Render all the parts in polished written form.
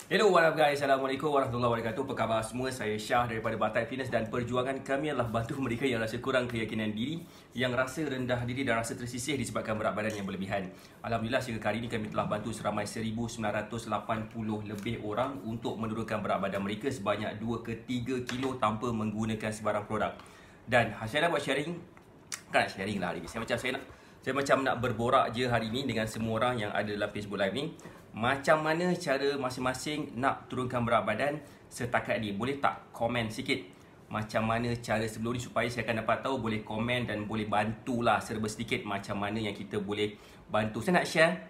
Hello, what up guys? Assalamualaikum warahmatullahi wabarakatuh. Apa khabar semua? Saya Syah daripada Batai Fitness dan perjuangan kami adalah bantu mereka yang rasa kurang keyakinan diri, yang rasa rendah diri dan rasa tersisih disebabkan berat badan yang berlebihan. Alhamdulillah sehingga kali ini kami telah bantu seramai 1980 lebih orang untuk menurunkan berat badan mereka sebanyak 2 ke 3 kilo tanpa menggunakan sebarang produk. Dan saya nak buat sharing, kan sharing lah hari ni. Saya macam nak berborak je hari ni dengan semua orang yang ada dalam Facebook Live ni. Macam mana cara masing-masing nak turunkan berat badan setakat ni? Boleh tak komen sikit macam mana cara sebelum ni supaya saya akan dapat tahu, boleh komen dan boleh bantulah serba sedikit macam mana yang kita boleh bantu. Saya nak share,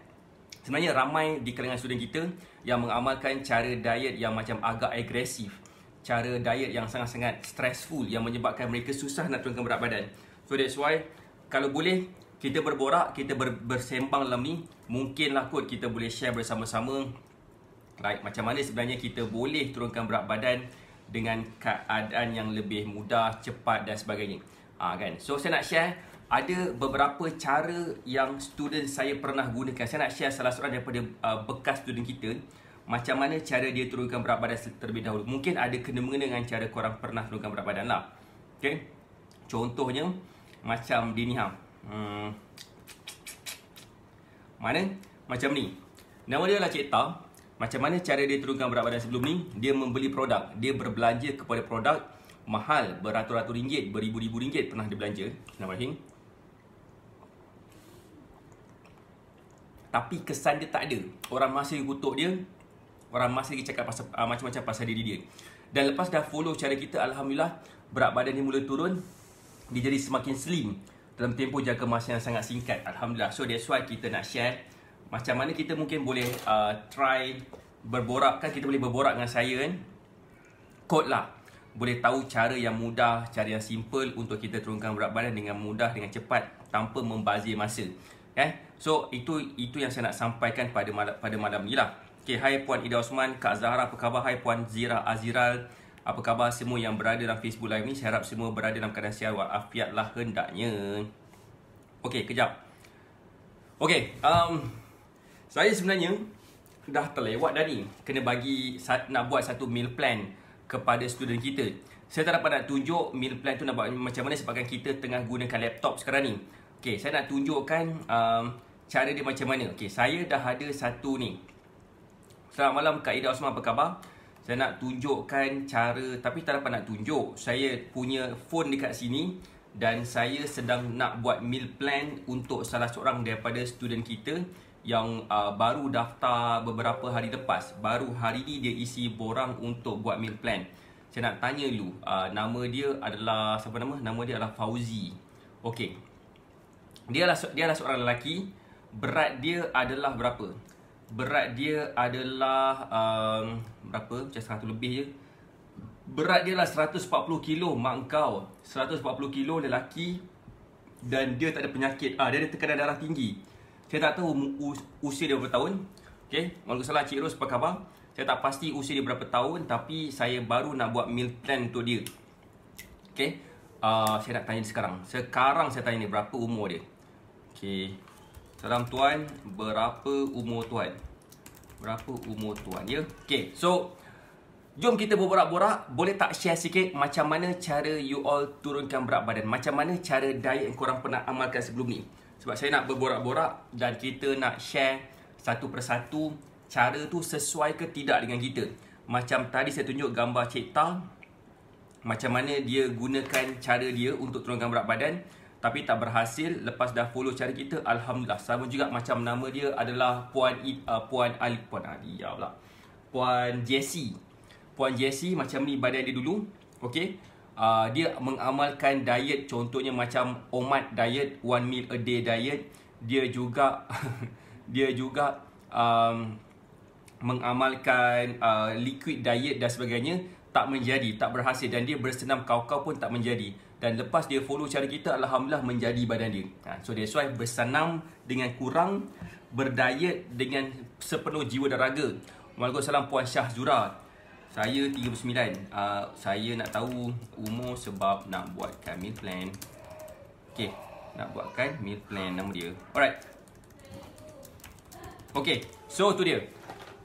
sebenarnya ramai di kalangan student kita yang mengamalkan cara diet yang macam agak agresif, cara diet yang sangat-sangat stressful yang menyebabkan mereka susah nak turunkan berat badan. So that's why kalau boleh kita berborak, kita bersembang dalam ni, mungkinlah kot kita boleh share bersama-sama macam mana sebenarnya kita boleh turunkan berat badan dengan keadaan yang lebih mudah, cepat dan sebagainya. Kan? So saya nak share ada beberapa cara yang student saya pernah gunakan. Saya nak share salah seorang daripada bekas student kita, macam mana cara dia turunkan berat badan terlebih dahulu. Mungkin ada kena-mengena dengan cara korang pernah turunkan berat badan lah. Okay? Contohnya macam dia ni mana? Macam ni. Nama dia adalah Cik Ta. Macam mana cara dia turunkan berat badan sebelum ni? Dia membeli produk. Dia berbelanja kepada produk mahal, beratus-ratus ringgit, beribu-ribu ringgit pernah dia belanja. Bismillahirrahmanirrahim. Tapi kesan dia tak ada. Orang masih kutuk dia. Orang masih lagi cakap pasal, macam-macam pasal diri dia. Dan lepas dah follow cara kita, Alhamdulillah, berat badan dia mula turun. Dia jadi semakin slim dalam tempoh jangka masa yang sangat singkat. Alhamdulillah. So that's why kita nak share macam mana kita mungkin boleh try berborak. Kan kita boleh berborak dengan saya kan, kod lah. Boleh tahu cara yang mudah, cara yang simple untuk kita turunkan berat badan dengan mudah, dengan cepat, tanpa membazir masa. So itu yang saya nak sampaikan pada malam ni lah. Okay, hai Puan Ida Osman, Kak Zahra apa khabar? Hai Puan Zira Aziral, apa khabar semua yang berada dalam Facebook Live ni? Saya harap semua berada dalam keadaan sihat walafiat lah hendaknya. Okey, kejap. Okey, saya sebenarnya dah terlewat dah ni. Kena nak buat satu meal plan kepada student kita. Saya tak dapat nak tunjuk meal plan tu nak buat macam mana sebabkan kita tengah gunakan laptop sekarang ni. Okey, saya nak tunjukkan cara dia macam mana. Okey, saya dah ada satu ni. Selamat malam Kak Ida Osman, apa khabar? Saya nak tunjukkan cara, tapi tak dapat nak tunjuk. Saya punya phone dekat sini dan saya sedang nak buat meal plan untuk salah seorang daripada student kita yang baru daftar beberapa hari lepas. Baru hari ni dia isi borang untuk buat meal plan. Saya nak tanya dulu, nama dia adalah, siapa nama? Nama dia adalah Fauzi. Okey. Dia adalah seorang lelaki. Berat dia adalah berapa? Berat dia adalah berapa? Macam 100 lebih je. Berat dia lah 140 kilo. Mak kau 140 kilo lelaki. Dan dia tak ada penyakit. Dia ada tekanan darah tinggi. Saya tak tahu usia dia berapa tahun. Okay, Waalaikumsalam Cik Ros, apa khabar? Saya tak pasti usia dia berapa tahun, tapi saya baru nak buat meal plan untuk dia. Okay, saya nak tanya dia sekarang. Sekarang saya tanya dia berapa umur dia. Okay, salam tuan, berapa umur tuan? Berapa umur tuan ya? Okay, so jom kita berborak-borak. Boleh tak share sikit macam mana cara you all turunkan berat badan? Macam mana cara diet yang korang pernah amalkan sebelum ni? Sebab saya nak berborak-borak dan kita nak share satu persatu cara tu sesuai ke tidak dengan kita. Macam tadi saya tunjuk gambar Cik Ta, macam mana dia gunakan cara dia untuk turunkan berat badan tapi tak berhasil. Lepas dah follow cara kita, Alhamdulillah. Sama juga macam nama dia adalah Puan Jessie. Puan Jessie macam ni badan dia dulu. Okey. Dia mengamalkan diet, contohnya macam OMAD diet, one meal a day diet. Dia juga mengamalkan liquid diet dan sebagainya. Tak menjadi, tak berhasil. Dan dia bersenam kau-kau pun tak menjadi. Dan lepas dia follow cara kita, Alhamdulillah menjadi badan dia. So that's why bersenam dengan kurang, berdiet dengan sepenuh jiwa dan raga. Waalaikumsalam Puan Syah Zura. Saya 39. Saya nak tahu umur sebab nak buatkan meal plan. Okay, nak buatkan meal plan nama dia. Alright. Okay, so tu dia.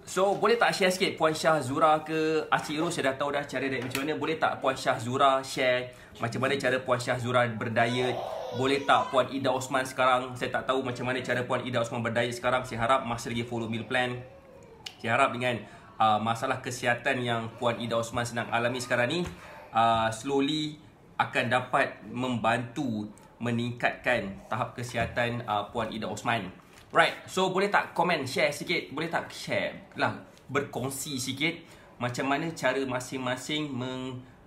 So, boleh tak share sikit Puan Syah Zura ke Acik Ros? Saya dah tahu dah cara diet macam mana. Boleh tak Puan Syah Zura share macam mana cara Puan Syah Zura berdiet? Boleh tak Puan Ida Osman sekarang? Saya tak tahu macam mana cara Puan Ida Osman berdiet sekarang. Saya harap masih lagi follow meal plan. Saya harap dengan masalah kesihatan yang Puan Ida Osman sedang alami sekarang ni, slowly akan dapat membantu meningkatkan tahap kesihatan Puan Ida Osman. Right, so boleh tak komen, share sikit? Boleh tak share lah, berkongsi sikit macam mana cara masing-masing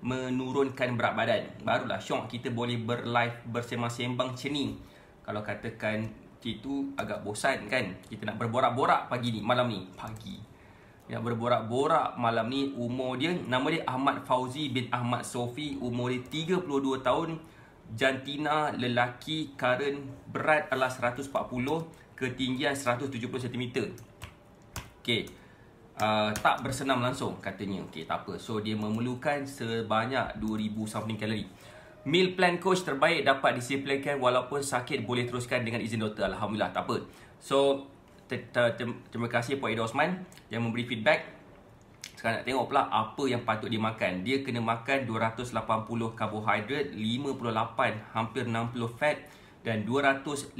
menurunkan berat badan. Barulah syok kita boleh berlive bersembang-sembang macam ni. Kalau katakan itu agak bosan kan, kita nak berborak-borak malam ni. Nak berborak-borak malam ni. Umur dia, nama dia Ahmad Fauzi bin Ahmad Sofi. Umur dia 32 tahun. Jantina, lelaki, current berat adalah 140, ketinggian 170 cm. Okay, tak bersenam langsung katanya. Okay, tak apa. So dia memerlukan sebanyak 2000 something kalori. Meal plan coach terbaik dapat disiplinkan walaupun sakit, boleh teruskan dengan izin doktor. Alhamdulillah, tak apa. So terima kasih Puan Ida Osman yang memberi feedback. Sekarang nak tengok pula apa yang patut dimakan. Dia kena makan 280 karbohidrat, 58 hampir 60 fat dan 250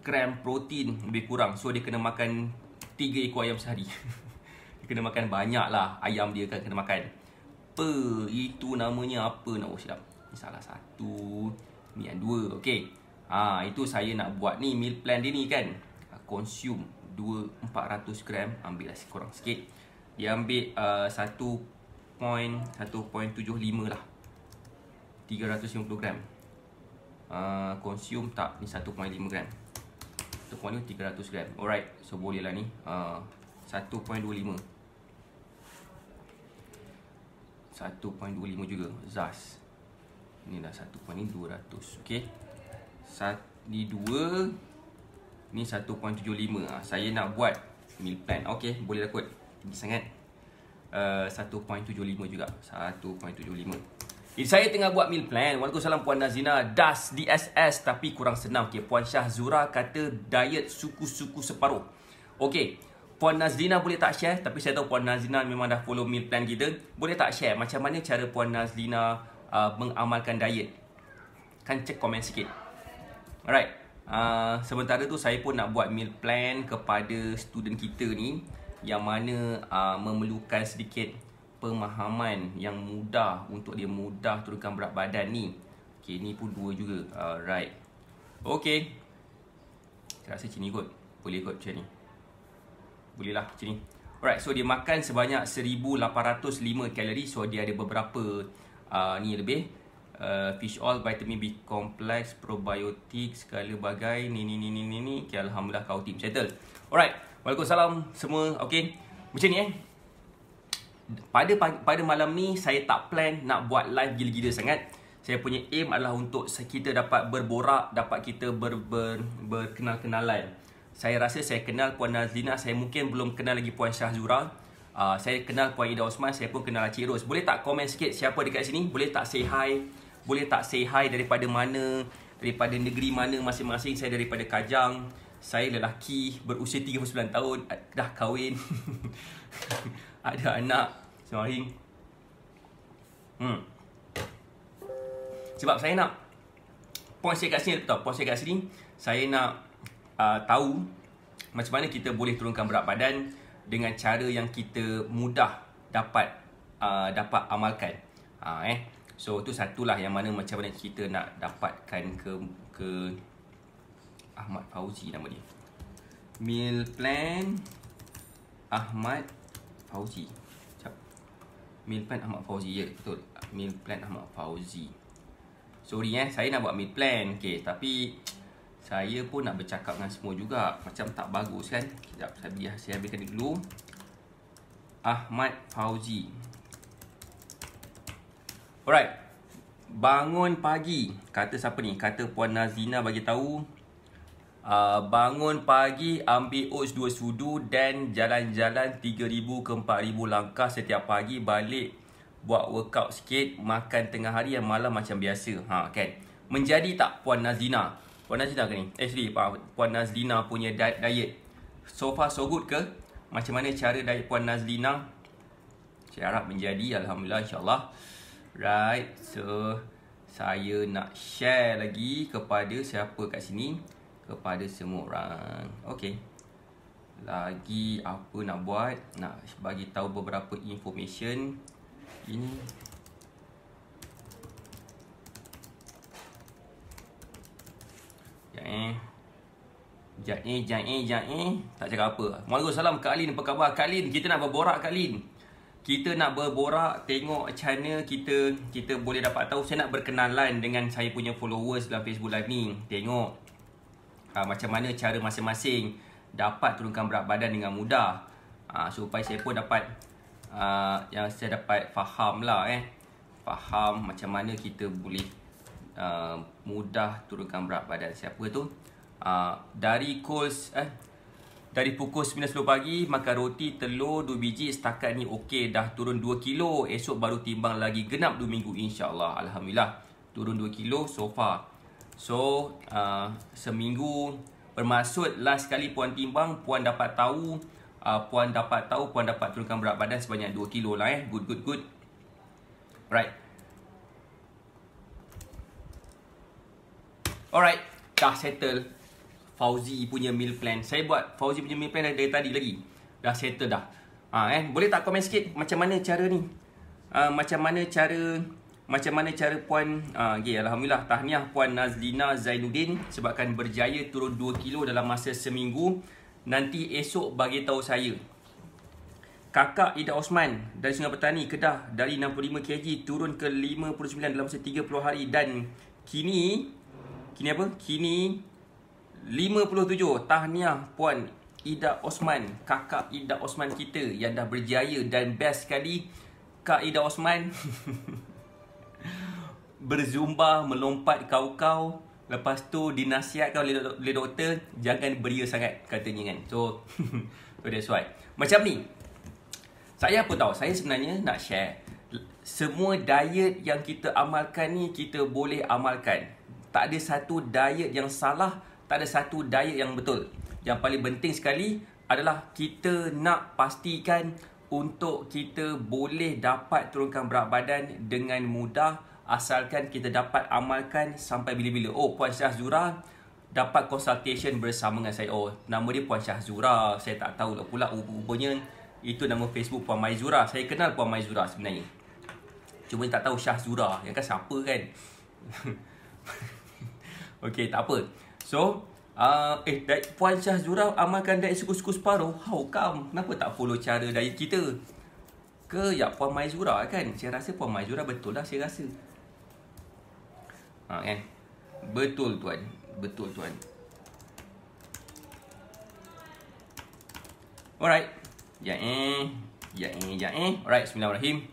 gram protein lebih kurang. So dia kena makan 3 ekor ayam sehari. Dia kena makan banyak lah ayam, dia kan kena makan. Itu namanya apa nak silap. Ni salah satu, ni yang dua. Okey. Itu saya nak buat ni meal plan dia ni kan. Consume 400 gram, ambil lah kurang sikit. Dia ambil 1.75 lah, 350 gram. Consume tak, ni 1.5 gram, 300 gram. Alright, so boleh lah ni 1.25 juga Zas. Ni dah 1.200. Okay, ni 2, ni 1.75. Saya nak buat meal plan. Okay, boleh lah kot. Tinggi sangat. 1.75 juga, 1.75. Saya tengah buat meal plan. Waalaikumsalam Puan Nazina. Das DSS tapi kurang senang. Okay, Puan Syah Zura kata diet suku-suku separuh. Okay, Puan Nazlina boleh tak share? Tapi saya tahu Puan Nazlina memang dah follow meal plan kita. Boleh tak share macam mana cara Puan Nazlina mengamalkan diet? Kan cek komen sikit. Alright. Sementara tu saya pun nak buat meal plan kepada student kita ni yang mana memerlukan sedikit pemahaman yang mudah untuk dia mudah turunkan berat badan ni. Okay, ni pun 2 juga. Alright. Okay, saya rasa macam ni kot. Boleh kot macam ni. Boleh lah macam ni. Alright, so dia makan sebanyak 1805 kalori. So dia ada beberapa ni lebih. Fish oil, vitamin B complex, probiotik, segala bagai. Ni. Okay, alhamdulillah kau team settle. Alright, waalaikumsalam semua. Okay, macam ni Pada malam ni saya tak plan nak buat live gila-gila sangat. Saya punya aim adalah untuk kita dapat berborak, dapat kita berkenal-kenalan. Saya rasa saya kenal Puan Nazlina, saya mungkin belum kenal lagi Puan Syah Zura. Saya kenal Puan Ida Osman, saya pun kenal Acik Ros. Boleh tak komen sikit siapa dekat sini? Boleh tak say hi? Boleh tak say hi daripada mana? Daripada negeri mana masing-masing? Saya daripada Kajang. Saya lelaki berusia 39 tahun, dah kahwin. Ada anak semaring. Sebab saya nak point saya kat sini, point saya kat sini, saya nak tahu macam mana kita boleh turunkan berat badan dengan cara yang kita mudah dapat amalkan. So tu satulah yang mana macam mana kita nak dapatkan ke Ahmad Fauzi nama dia. Meal plan Ahmad Fauzi. Meal plan Ahmad Fauzi, ya betul. Meal plan Ahmad Fauzi. Sorry saya nak buat meal plan. Okay, tapi saya pun nak bercakap dengan semua juga. Macam tak bagus kan. Sekejap, saya ambilkan dia dulu. Ahmad Fauzi. Alright. Bangun pagi. Kata siapa ni? Kata Puan Nazina bagi tahu. Bangun pagi, ambil oats 2 sudu dan jalan-jalan 3,000 ke 4,000 langkah setiap pagi. Balik buat workout sikit, makan tengah hari, yang malam macam biasa. Kan? Menjadi tak Puan Nazlina? Puan Nazlina ke ni? Actually Puan Nazlina punya diet so far so good ke? macam mana cara diet Puan Nazlina. Saya harap menjadi, alhamdulillah, insyaAllah. Right, so saya nak share lagi kepada siapa kat sini, kepada semua orang. Okay, lagi apa nak buat, nak bagi tahu beberapa information. Ini Jain tak cakap apa. Waalaikumsalam Kak Lin, apa khabar Kak Lin? Kita nak berborak Kak Lin. Kita nak berborak, tengok macam mana kita boleh dapat tahu. Saya nak berkenalan dengan saya punya followers dalam Facebook Live ni. Tengok macam mana cara masing-masing dapat turunkan berat badan dengan mudah. Supaya saya pun dapat yang saya dapat faham lah faham macam mana kita boleh mudah turunkan berat badan. Siapa tu? Dari pukul 9.10 pagi makan roti, telur 2 biji. Setakat ni okey, dah turun 2 kilo. Esok baru timbang lagi genap 2 minggu insya-Allah. Alhamdulillah turun 2 kilo so far. So seminggu bermaksud last kali puan timbang, puan dapat tahu puan dapat turunkan berat badan sebanyak 2 kilo lah Good. Right. Alright, dah settle Fauzi punya meal plan. Saya buat Fauzi punya meal plan dari tadi lagi. Dah settle dah. Boleh tak komen sikit macam mana cara ni? Macam mana cara puan alhamdulillah, tahniah Puan Nazlina Zainuddin sebabkan berjaya turun 2 kilo dalam masa seminggu. Nanti esok bagi tahu saya. Kakak Ida Osman dari Sungai Petani, Kedah, dari 65 kg turun ke 59 dalam masa 30 hari dan kini 57. Tahniah Puan Ida Osman, Kakak Ida Osman kita yang dah berjaya. Dan best sekali Kak Ida Osman berzumba, melompat kau-kau. Lepas tu dinasihatkan oleh doktor, jangan beria sangat katanya kan. So that's why. Macam ni, saya apa tahu, saya sebenarnya nak share semua diet yang kita amalkan ni, kita boleh amalkan. Tak ada satu diet yang salah, tak ada satu diet yang betul. Yang paling penting sekali adalah kita nak pastikan untuk kita boleh dapat turunkan berat badan dengan mudah, asalkan kita dapat amalkan sampai bila-bila. Oh, Puan Syahzura dapat consultation bersama dengan saya. Oh, nama dia Puan Syahzura. Saya tak tahu lah pula, rupanya itu nama Facebook Puan Maizura. Saya kenal Puan Maizura sebenarnya, cuma tak tahu Syahzura. Yang kan siapa kan? Okey, tak apa. So, Puan Syahzura amalkan diet suku-suku separuh. How come? Kenapa tak follow cara diet kita? Ke ya Puan Maizura kan? Saya rasa Puan Maizura betul lah, saya rasa. Kan? Betul tuan. Alright. Alright, bismillahirrahmanirrahim.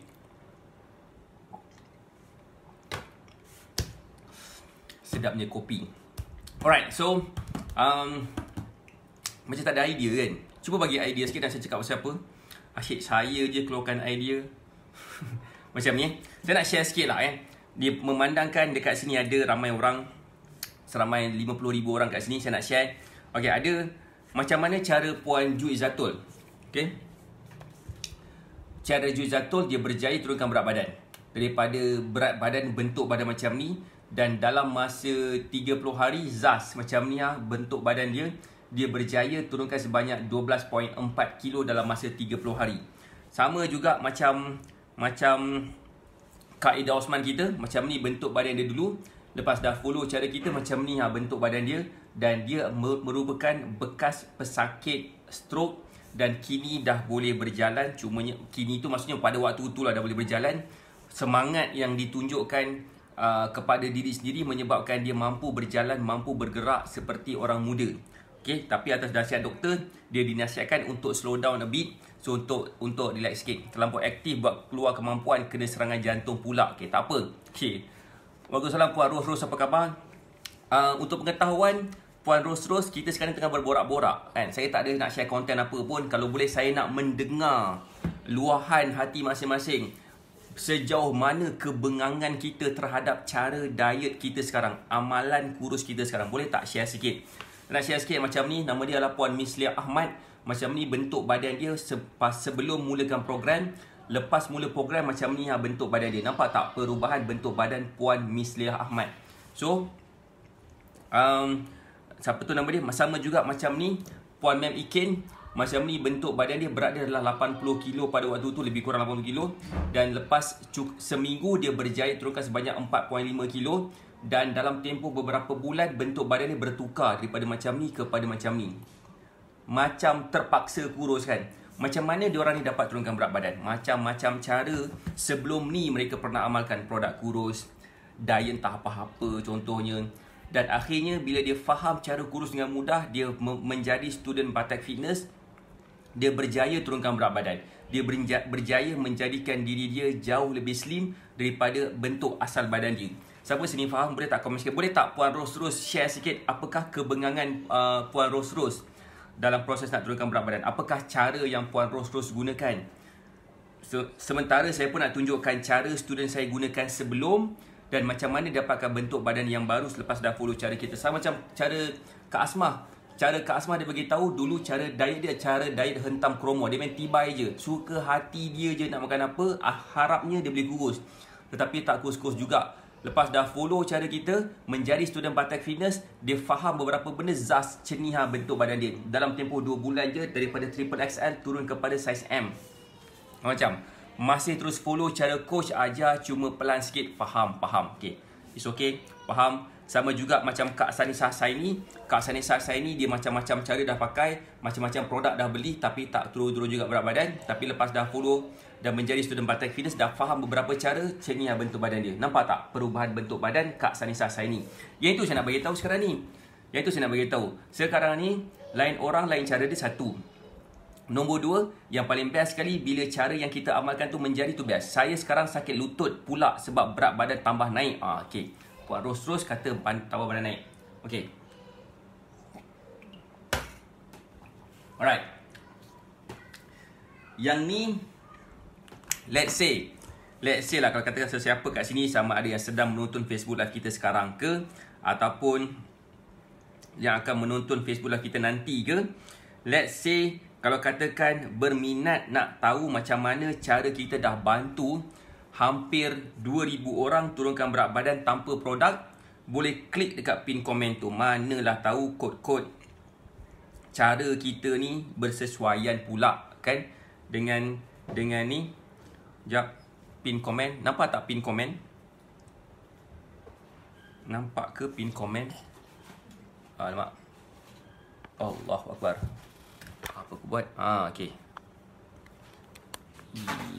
Sedapnya kopi. Alright, so macam tak ada idea kan? Cuba bagi idea sikit dan saya cakap pasal apa. Asyik saya je keluarkan idea. Macam ni saya nak share sikit lah Dia memandangkan dekat sini ada ramai orang, seramai 50,000 orang kat sini. Saya nak share. Okay, ada macam mana cara Puan Ju Izzatul. Okay, cara Ju Izzatul, dia berjaya turunkan berat badan daripada berat badan bentuk badan macam ni, dan dalam masa 30 hari ZAS macam ni bentuk badan dia berjaya turunkan sebanyak 12.4 kilo dalam masa 30 hari. Sama juga macam Kak Ida Osman kita, macam ni bentuk badan dia dulu. Lepas dah follow cara kita, macam ni bentuk badan dia, dan dia merupakan bekas pesakit stroke dan kini dah boleh berjalan. Cumanya kini tu maksudnya pada waktu tu lah dah boleh berjalan. Semangat yang ditunjukkan kepada diri sendiri menyebabkan dia mampu berjalan, mampu bergerak seperti orang muda. Okay, tapi atas nasihat doktor, dia dinasihatkan untuk slow down a bit. So untuk relax sikit. Terlampau aktif buat keluar kemampuan, kena serangan jantung pula. Okay, tak apa. Okay, waalaikumsalam Puan Ros, apa khabar? Untuk pengetahuan Puan Ros, kita sekarang tengah berborak-borak kan. Saya tak ada nak share konten apa pun. Kalau boleh saya nak mendengar luahan hati masing-masing. Sejauh mana kebengangan kita terhadap cara diet kita sekarang, amalan kurus kita sekarang. Boleh tak share sikit? Nak share sikit macam ni. Nama dia adalah Puan Mislia Ahmad. Macam ni bentuk badan dia sebelum mulakan program. Lepas mula program macam ni bentuk badan dia. Nampak tak perubahan bentuk badan Puan Miss Leah Ahmad? So siapa tu nama dia? Sama juga macam ni Puan Mem Ikin. Macam ni bentuk badan dia, berat dia adalah 80 kilo pada waktu tu, lebih kurang 80 kilo. Dan lepas seminggu dia berjaya turunkan sebanyak 4.5 kilo. Dan dalam tempoh beberapa bulan bentuk badan dia bertukar daripada macam ni kepada macam ni. Macam terpaksa kurus kan. Macam mana diorang ni dapat turunkan berat badan? Macam-macam cara. Sebelum ni mereka pernah amalkan produk kurus, diet entah apa-apa contohnya. Dan akhirnya bila dia faham cara kurus dengan mudah, dia menjadi student Batak Fitness. Dia berjaya turunkan berat badan. Dia berjaya menjadikan diri dia jauh lebih slim daripada bentuk asal badan dia. Siapa sini faham? Boleh tak komen sikit? Boleh tak Puan Rose Rose share sikit apakah kebengangan Puan Rose Rose dalam proses nak turunkan berat badan? Apakah cara yang Puan Rose Rose gunakan? Sementara saya pun nak tunjukkan cara student saya gunakan sebelum dan macam mana dapatkan bentuk badan yang baru selepas dah follow cara kita. Sama macam cara Kak Asmah. Cara Kak Asmah dia beritahu dulu cara diet dia, cara diet hentam kromo. Dia main tibai je. Suka hati dia je nak makan apa, harapnya dia boleh kurus. Tetapi tak kurus-kurus juga. Lepas dah follow cara kita, menjadi student Batak Fitness, dia faham beberapa benda, zas ceniha bentuk badan dia. Dalam tempoh 2 bulan je, daripada triple XL turun kepada saiz M. Macam, masih terus follow cara coach ajar, cuma pelan sikit, faham. Okay, it's okay, faham. Sama juga macam Kak Sanisa Saini. Kak Sanisa Saini dia macam-macam cara dah pakai, macam-macam produk dah beli, tapi tak turun-turun juga berat badan. Tapi lepas dah follow dan menjadi student Batak Fitness, dah faham beberapa cara ceniha bentuk badan dia. Nampak tak perubahan bentuk badan Kak Sanisa Saini? Yang itu saya nak beritahu sekarang ni. Sekarang ni, lain orang, lain cara dia, satu. Nombor 2, yang paling best sekali bila cara yang kita amalkan tu menjadi tu best. Saya sekarang sakit lutut pula sebab berat badan tambah naik. Okay. Puan Rose Rose kata tambah badan naik. Okay. Alright. Yang ni, let's say lah kalau katakan sesiapa kat sini sama ada yang sedang menonton Facebook live kita sekarang ke, ataupun yang akan menonton Facebook live kita nanti ke. Let's say kalau katakan berminat nak tahu macam mana cara kita dah bantu hampir 2,000 orang turunkan berat badan tanpa produk, boleh klik dekat pin komen tu. Manalah tahu kod-kod cara kita ni bersesuaian pula kan dengan ni. Sekejap, pin komen. Nampak tak pin komen? Nampak ke pin komen? Alamak. Allahu Akbar. Apa aku buat? Okay.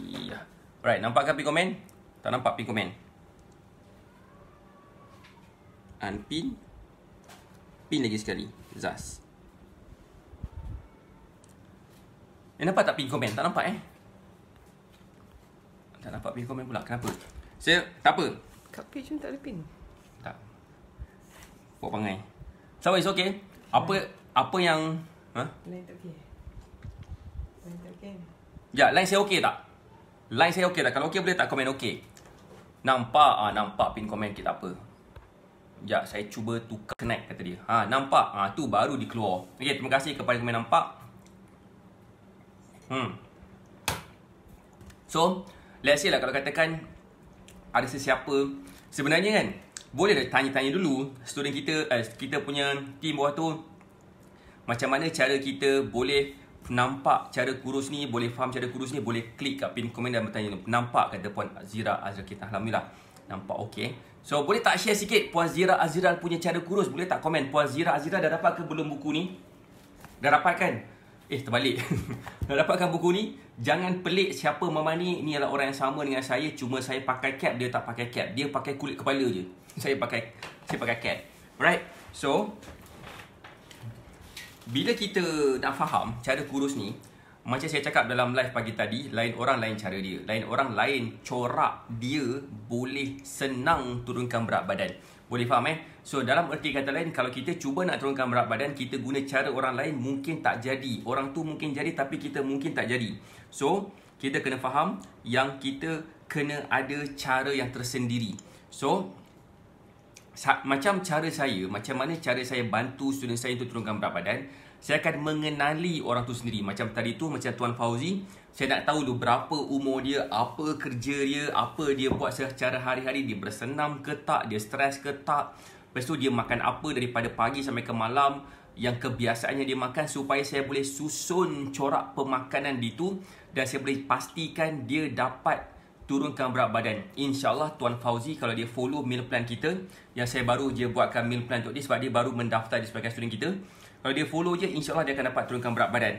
Iya. Alright, nampakkan pin komen? Tak nampak pin komen? Unpin. Pin lagi sekali. Zas. Nampak tak pin komen? Tak nampak Tak nampak pin komen pula. Kenapa? Tak apa. Kat page pun tak ada pin. Tak. Buat pangai. So it's okay. Apa yang Line tak okey. Line tak okey. Ya, line saya okey tak? Line saya okey tak? Kalau okey boleh tak komen okey? Nampak? Nampak pin komen kita apa? Ya, saya cuba tukar connect kata dia. Nampak? Tu baru dikeluar. Okey, terima kasih kepada komen nampak. So, let's say lah kalau katakan ada sesiapa, sebenarnya kan boleh tanya-tanya dulu student kita punya team bawah tu, macam mana cara kita boleh nampak cara kurus ni, boleh faham cara kurus ni, boleh klik kat pin komen dan bertanya. Nampak kata Puan Zira Azra kita. Alhamdulillah. Nampak okey. So boleh tak share sikit Puan Zira Azra punya cara kurus? Boleh tak komen? Puan Zira Azra dah dapat ke belum buku ni? Dah dapat kan? Terbalik. Dah dapatkan buku ni? Jangan pelik siapa Mama ni. Ni adalah orang yang sama dengan saya, cuma saya pakai cap, dia tak pakai cap. Dia pakai kulit kepala je. Saya pakai cap. Alright. So bila kita nak faham cara kurus ni, macam saya cakap dalam live pagi tadi, lain orang lain cara dia, lain orang lain corak dia boleh senang turunkan berat badan. Boleh faham So dalam erti kata lain, kalau kita cuba nak turunkan berat badan, kita guna cara orang lain, mungkin tak jadi. Orang tu mungkin jadi tapi kita mungkin tak jadi. So kita kena faham yang kita kena ada cara yang tersendiri. So macam mana cara saya bantu student saya untuk turunkan berat badan. saya akan mengenali orang tu sendiri. Macam tadi tu, macam Tuan Fauzi, saya nak tahu dulu berapa umur dia, apa kerja dia, apa dia buat secara hari-hari, dia bersenam ke tak, dia stres ke tak. Lepas tu dia makan apa daripada pagi sampai ke malam, yang kebiasaannya dia makan, supaya saya boleh susun corak pemakanan itu dan saya boleh pastikan dia dapat turunkan berat badan. InsyaAllah Tuan Fauzi kalau dia follow meal plan kita, yang saya baru je buatkan meal plan untuk dia sebab dia baru mendaftar di sebagai student kita. Kalau dia follow je, InsyaAllah dia akan dapat turunkan berat badan.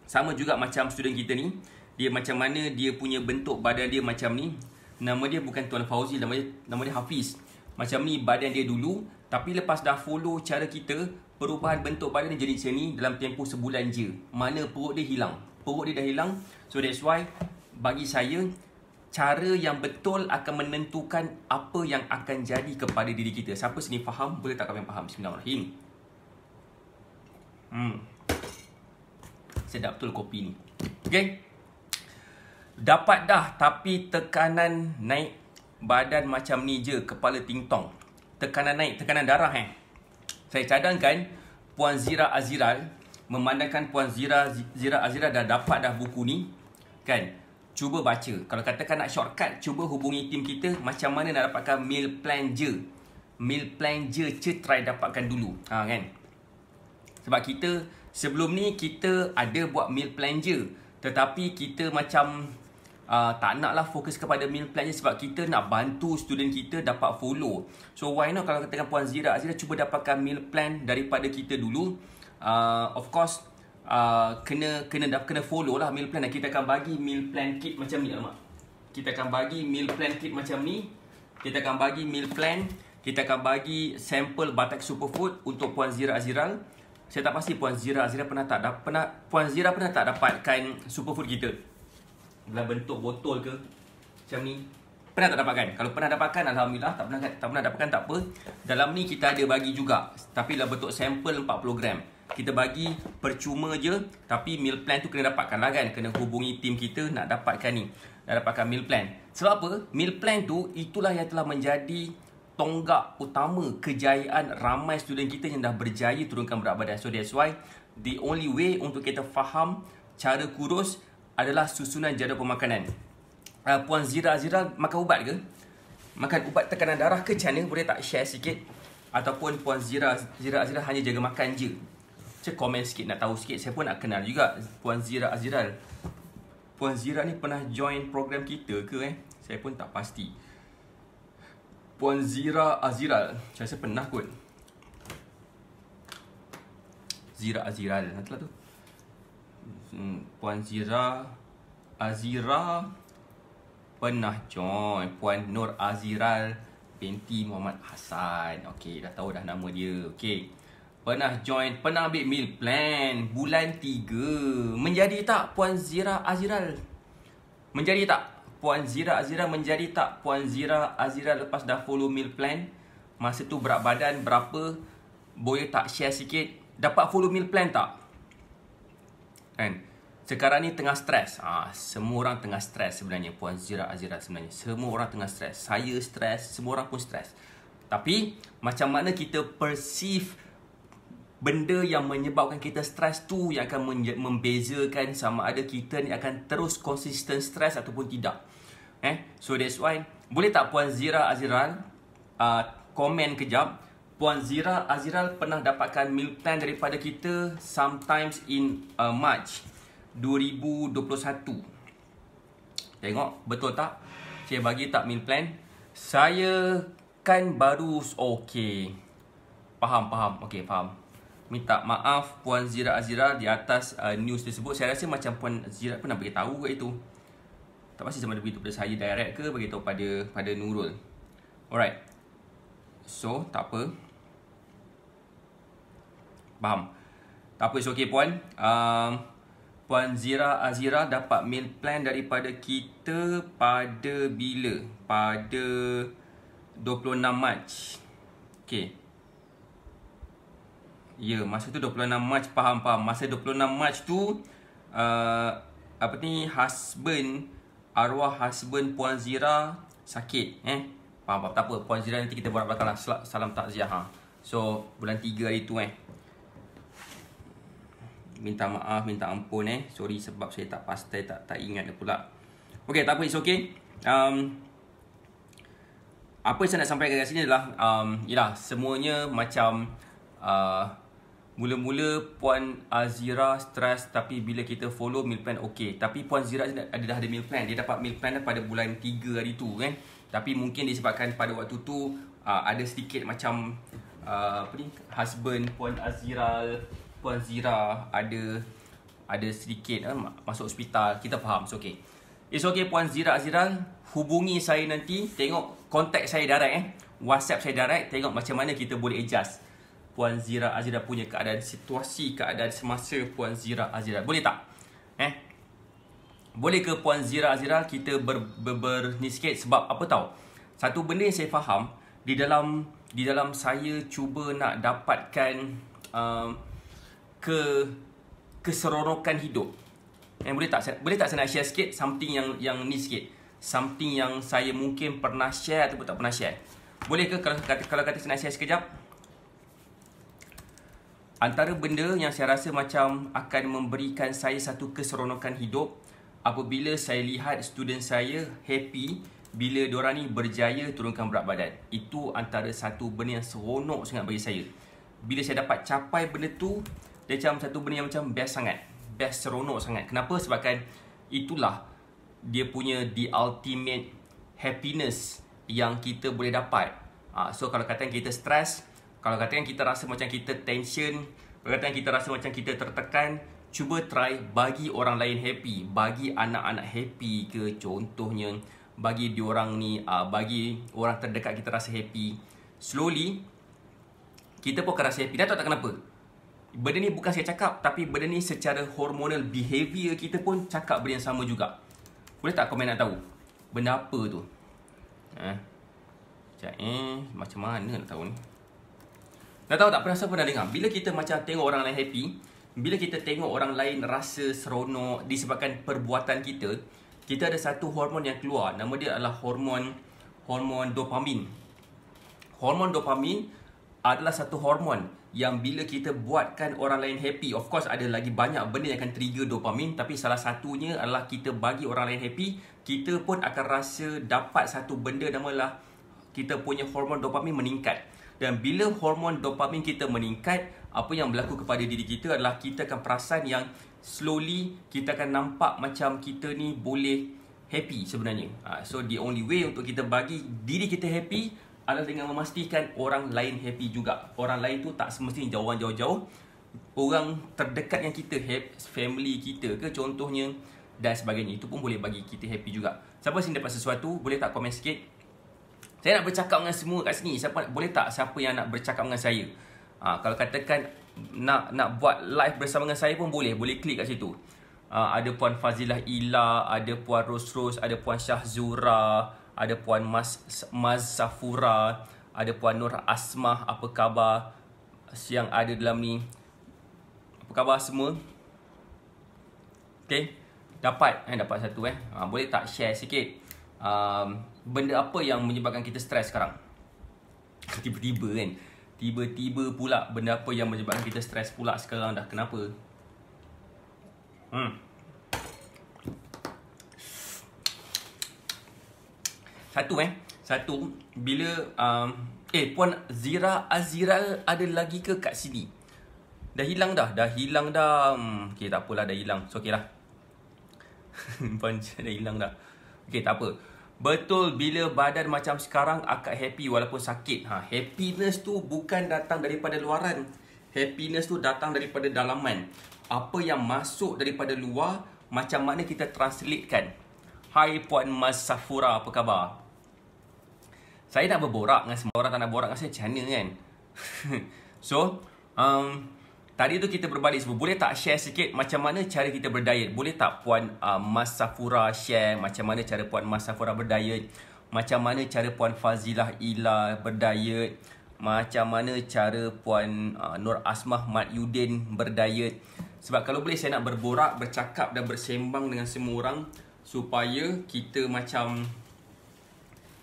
Sama juga macam student kita ni, dia macam mana dia punya bentuk badan dia macam ni. Nama dia bukan Tuan Fauzi, nama dia Hafiz. Macam ni badan dia dulu, tapi lepas dah follow cara kita, perubahan bentuk badan dia jadi macam ni dalam tempoh sebulan je. Mana perut dia hilang. Perut dia dah hilang. So that's why bagi saya, cara yang betul akan menentukan apa yang akan jadi kepada diri kita. Siapa sini faham? Boleh tak kami faham? Bismillahirrahmanirrahim. Sedap betul kopi ni. Okay. Dapat dah, tapi tekanan naik badan macam ni je, kepala tingtong. Tekanan naik, tekanan darah Saya cadangkan Puan Zira Aziral, memandangkan Puan Zira Aziral dah dapat dah buku ni kan. Cuba baca. Kalau katakan nak shortcut, cuba hubungi tim kita macam mana nak dapatkan meal plan je. Meal plan je try dapatkan dulu. Kan? Sebab kita sebelum ni kita ada buat meal plan je, tetapi kita macam tak naklah fokus kepada meal plan je sebab kita nak bantu student kita dapat follow. So why not kalau katakan Puan Zira cuba dapatkan meal plan daripada kita dulu. Of course kena follow lah meal plan. Dan kita akan bagi meal plan kit macam ni. Kita akan bagi meal plan kit macam ni. Kita akan bagi meal plan. Kita akan bagi sampel Batak Superfood untuk Puan Zira Aziral. Saya tak pasti Puan Zira pernah tak dapatkan superfood kita dalam bentuk botol ke macam ni. Pernah tak dapatkan? Kalau pernah dapatkan, alhamdulillah. Tak pernah dapatkan, tak apa. Dalam ni kita ada bagi juga, tapi dalam bentuk sampel 40 gram. Kita bagi percuma je, tapi meal plan tu kena dapatkan lah kan. Kena hubungi tim kita nak dapatkan ni, nak dapatkan meal plan. Sebab apa? Meal plan tu itulah yang telah menjadi tonggak utama kejayaan ramai student kita yang dah berjaya turunkan berat badan. So that's why the only way untuk kita faham cara kurus adalah susunan jadual pemakanan. Puan Zira makan ubat ke? Makan ubat tekanan darah ke macam mana? Boleh tak share sikit? Ataupun Puan Zira hanya jaga makan je? Cik komen sikit, nak tahu sikit. Saya pun nak kenal juga Puan Zira Aziral. Puan Zira ni pernah join program kita ke Saya pun tak pasti. Puan Zira Aziral, saya rasa pernah kot. Zira Aziral, nantilah tu. Puan Zira Azira pernah join. Puan Nur Aziral binti Muhammad Hassan. Okey, dah tahu dah nama dia. Okey. Pernah join, pernah ambil meal plan bulan 3. Menjadi tak Puan Zira Aziral? Menjadi tak? Puan Zira Aziral menjadi tak? Puan Zira Aziral lepas dah follow meal plan, masa tu berat badan berapa? Boleh tak share sikit? Dapat follow meal plan tak? Kan? Sekarang ni tengah stres. Semua orang tengah stres sebenarnya. Puan Zira Aziral sebenarnya. Semua orang tengah stres. Saya stres, semua orang pun stres. Tapi macam mana kita perceive benda yang menyebabkan kita stres tu yang akan membezakan sama ada kita ni akan terus konsisten stres ataupun tidak. So that's why, boleh tak Puan Zira Aziral komen kejap. Puan Zira Aziral pernah dapatkan meal plan daripada kita sometimes in March 2021. Tengok betul tak? Saya bagi tak meal plan? Saya kan baru okey. Faham. Okey, faham. Minta maaf Puan Zira Aziral di atas news tersebut. Saya rasa macam Puan Zira pernah beritahu ke itu. Tak pasti sama ada beritahu pada saya direct ke beritahu pada Nurul. Alright. So, tak apa. Faham. Tak apa, it's okay Puan. Puan Zira Aziral dapat meal plan daripada kita pada bila? Pada 26 Mac. Okay. Ya, masa tu 26 Mac, faham. Masa 26 Mac tu arwah husband Puan Zira sakit. Faham. Tak apa, Puan Zira nanti kita buat belakang lah. Salam takziah. So, bulan 3 hari tu Minta maaf, minta ampun Sorry sebab saya tak pasti, tak ingat pula. Okay, tak apa, it's okay. Apa yang saya nak sampaikan kat sini adalah yalah, semuanya macam mula-mula Puan Azira stres, tapi bila kita follow meal plan okey. Tapi Puan Azira dah ada meal plan. Dia dapat meal plan pada bulan 3 hari tu kan. Tapi mungkin disebabkan pada waktu tu ada sedikit macam husband Puan Zira ada sedikit masuk hospital. Kita faham, it's okay. It's okay Puan Zira Aziral, hubungi saya nanti, tengok kontak saya direct WhatsApp saya direct, tengok macam mana kita boleh adjust Puan Zira Aziral punya keadaan semasa Puan Zira Aziral. Boleh tak? Boleh ke Puan Zira Aziral kita ni sikit, sebab apa tahu? Satu benda yang saya faham di dalam saya cuba nak dapatkan keseronokan hidup. Boleh tak saya nak share sikit something yang ni sikit. Something yang saya mungkin pernah share ataupun tak pernah share. Boleh ke kalau kata saya nak share sekejap? Antara benda yang saya rasa macam akan memberikan saya satu keseronokan hidup apabila saya lihat student saya happy bila diorang ni berjaya turunkan berat badan. Itu antara satu benda yang seronok sangat bagi saya. Bila saya dapat capai benda tu, dia macam satu benda yang macam best sangat. Best, seronok sangat. Kenapa? Sebabkan itulah dia punya the ultimate happiness yang kita boleh dapat. So kalau katakan kita stres, kalau katakan kita rasa macam kita tension, kalau katakan kita rasa macam kita tertekan, cuba try bagi orang lain happy, bagi anak-anak happy ke, contohnya bagi diorang ni, bagi orang terdekat kita rasa happy. Slowly kita pun akan rasa happy. Dah tahu tak kenapa? Benda ni bukan saya cakap, tapi benda ni secara hormonal behavior kita pun cakap benda yang sama juga. Boleh tak komen nak tahu benda apa tu? Macam mana nak tahu ni? Nak tahu tak, pernah dengar bila kita macam tengok orang lain happy, bila kita tengok orang lain rasa seronok disebabkan perbuatan kita, kita ada satu hormon yang keluar. Nama dia adalah hormon dopamin. Hormon dopamin adalah satu hormon yang bila kita buatkan orang lain happy, of course ada lagi banyak benda yang akan trigger dopamin, tapi salah satunya adalah kita bagi orang lain happy, kita pun akan rasa dapat satu benda namalah kita punya hormon dopamin meningkat. Dan bila hormon dopamin kita meningkat, apa yang berlaku kepada diri kita adalah kita akan perasan yang slowly kita akan nampak macam kita ni boleh happy sebenarnya. So the only way untuk kita bagi diri kita happy adalah dengan memastikan orang lain happy juga. Orang lain tu tak semestinya jauh-jauh. Orang terdekat yang kita, family kita ke contohnya dan sebagainya, itu pun boleh bagi kita happy juga. Siapa sini dapat sesuatu, boleh tak komen sikit? Saya nak bercakap dengan semua kat sini. Boleh tak siapa yang nak bercakap dengan saya? Kalau katakan nak buat live bersama dengan saya pun boleh klik kat situ. Ada Puan Fazilah Ila, ada Puan Ros, ada Puan Syahzura, ada Puan Maz Safura, ada Puan Nur Asmah. Apa khabar yang ada dalam ni? Apa khabar semua? Okay, dapat satu boleh tak share sikit benda apa yang menyebabkan kita stres sekarang? Tiba-tiba pula benda apa yang menyebabkan kita stres pula sekarang dah. Kenapa? Satu bila Puan Zira Aziral ada lagi ke kat sini? Dah hilang dah. Okay, tak apalah, dah hilang. So okay lah. Puan dah hilang dah. Okay, tak apa. Betul, bila badan macam sekarang akak happy walaupun sakit. Happiness tu bukan datang daripada luaran. Happiness tu datang daripada dalaman. Apa yang masuk daripada luar, macam mana kita translatekan. Hai Puan Maz Safura, apa khabar? Saya nak berborak dengan semua orang, tak nak borak dengan saya macam mana kan? So, tadi tu kita berbalik semua. Boleh tak share sikit macam mana cara kita berdiet? Boleh tak Puan Maz Safura share macam mana cara Puan Maz Safura berdiet? Macam mana cara Puan Fazilah Ila berdiet? Macam mana cara Puan Nur Asmah Mat Yudin berdiet? Sebab kalau boleh saya nak berborak, bercakap dan bersembang dengan semua orang supaya kita macam...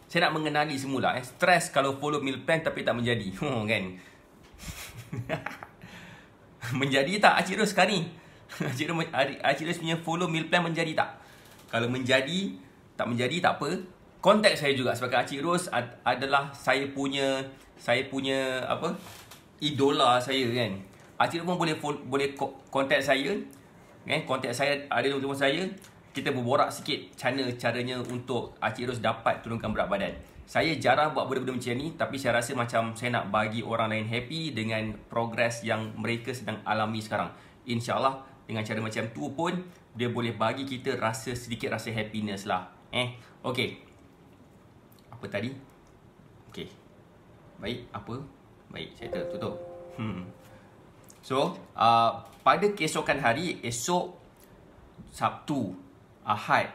Saya nak mengenali semula. Stres kalau follow meal plan tapi tak menjadi. Kan? Menjadi tak Cik Ros sekarang ni? Cik Ros punya follow meal plan menjadi tak? Kalau menjadi, tak menjadi tak apa. Contact saya juga sebab Cik Ros adalah saya punya apa? Idola saya kan. Cik Ros pun boleh contact saya. Kan? Contact saya ada nombor telefon saya. Kita berborak sikit caranya untuk Cik Ros dapat turunkan berat badan. Saya jarang buat benda-benda macam ni, tapi saya rasa macam saya nak bagi orang lain happy dengan progres yang mereka sedang alami sekarang. InsyaAllah dengan cara macam tu pun dia boleh bagi kita sedikit rasa happiness lah. Okay. Apa tadi? Okay. Baik, apa? Baik, saya tutup. So, pada keesokan hari, esok Sabtu, Ahad,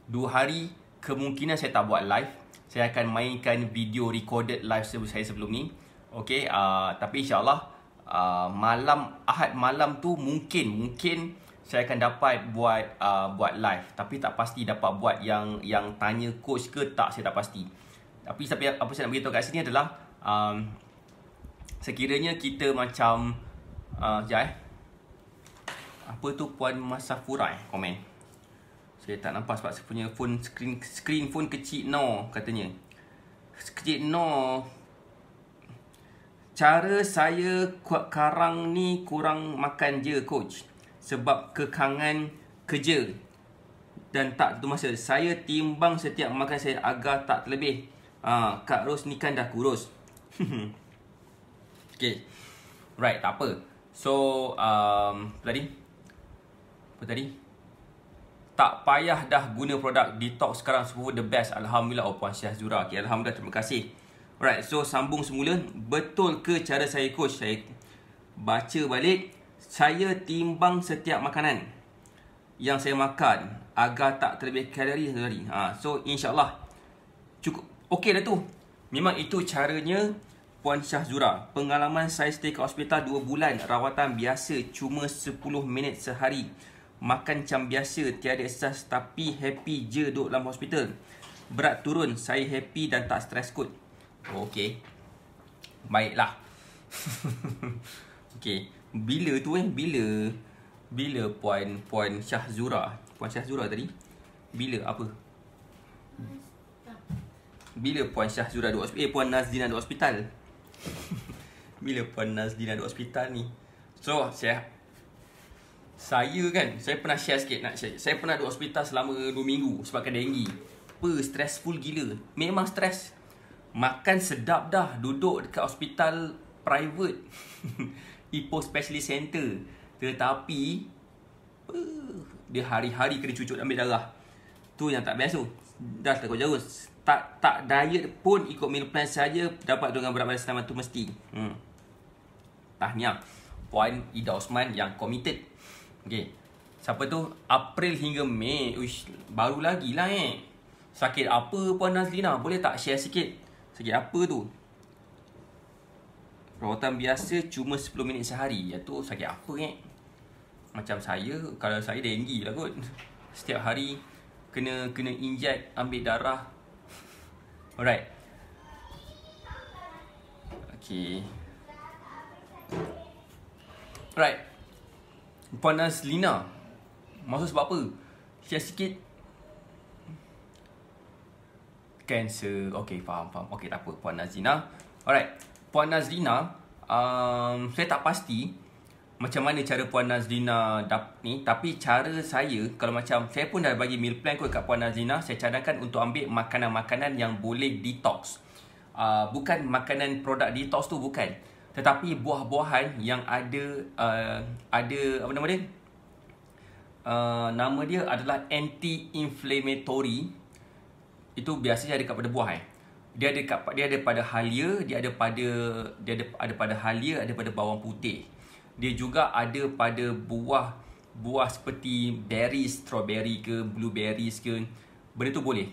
2 hari kemungkinan saya tak buat live. Saya akan mainkan video recorded live saya sebelum ni. Okay, tapi insyaAllah Ahad malam tu mungkin saya akan dapat buat live. Tapi tak pasti dapat buat yang tanya coach ke tak, saya tak pasti. Tapi apa saya nak beritahu kat sini adalah sekiranya kita macam apa tu Puan Masafura komen. Saya tak nampak sebab saya punya phone screen phone kecil katanya. Kecil cara saya karang ni kurang makan je coach sebab kekangan kerja dan tak tentu masa. Saya timbang setiap makan saya agar tak terlebih. Kak Ros ni kan dah kurus. Okay. Right, tak apa. So, apa tadi? Tak payah dah guna produk detox sekarang, semua the best. Alhamdulillah. Puan Syahzura. Okay, Alhamdulillah, terima kasih. Alright, so sambung semula. Betul ke cara saya coach? Saya baca balik. Saya timbang setiap makanan yang saya makan agar tak terlebih kalori tadi. So insyaAllah cukup. Okey dah tu. Memang itu caranya Puan Syahzura. Pengalaman saya stay kat hospital 2 bulan. Rawatan biasa cuma 10 minit sehari. Makan macam biasa, tiada exercise tapi happy je duduk dalam hospital. Berat turun, saya happy dan tak stres kot. Okey. Baiklah. Okey. Bila tu Bila Puan Syahzura? Puan Syahzura tadi? Bila apa? Bila Puan Syahzura duduk hospital? Puan Nazlina duduk hospital. Bila Puan Nazlina duduk hospital ni? So, saya pernah share sikit nak share. Saya pernah duduk hospital selama 2 minggu sebabkan denggi. Stressful gila. Memang stres. Makan sedap dah duduk dekat hospital private. Ipoh Specialist Center. Tetapi dia hari-hari kena cucuk ambil darah. Tu yang tak biasa. Dah takut jauh. Tak diet pun ikut meal plan saja dapat dengan berat badan selamat tu mesti. Tahniah Puan Ida Osman yang committed. Okay. Siapa tu? April hingga Mei. Uish, baru lagi lah Sakit apa Puan Nazlina? Boleh tak share sikit? Sakit apa tu? Rawatan biasa cuma 10 minit sehari. Tu sakit apa Macam saya, kalau saya denggi lah kot. Setiap hari kena inject, ambil darah. Alright. Okay. Right. Puan Nazlina, maksud sebab apa? Share sikit. Cancer. Okay, faham. Okay, tak apa Puan Nazlina. Alright. Puan Nazlina, saya tak pasti macam mana cara Puan Nazlina ni. Tapi cara saya, kalau macam saya pun dah bagi meal plan kot kat Puan Nazlina. Saya cadangkan untuk ambil makanan-makanan yang boleh detox. Bukan makanan produk detox tu, bukan. Tetapi buah-buahan yang ada apa nama dia? Nama dia adalah anti-inflammatory. Itu biasanya ada pada buah Dia ada pada halia, dia ada pada halia, ada pada bawang putih. Dia juga ada pada buah seperti berries, strawberry ke, blueberries ke. Benda tu boleh.